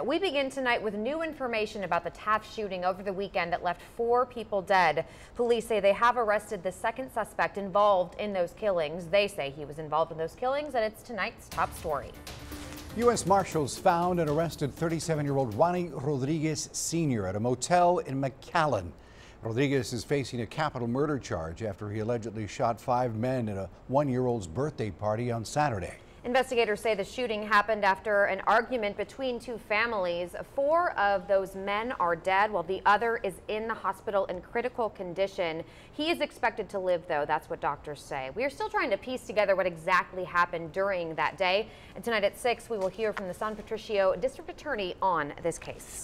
We begin tonight with new information about the Taft shooting over the weekend that left 4 people dead. Police say they have arrested the second suspect involved in those killings. They say he was involved in those killings, and it's tonight's top story. U.S. Marshals found and arrested 37-year-old Ronnie Rodriguez Sr. at a motel in McAllen. Rodriguez is facing a capital murder charge after he allegedly shot 5 men at a 1-year-old's birthday party on Saturday. Investigators say the shooting happened after an argument between 2 families. 4 of those men are dead, while the other is in the hospital in critical condition. He is expected to live, though. That's what doctors say. We are still trying to piece together what exactly happened during that day. And tonight at 6, we will hear from the San Patricio District Attorney on this case.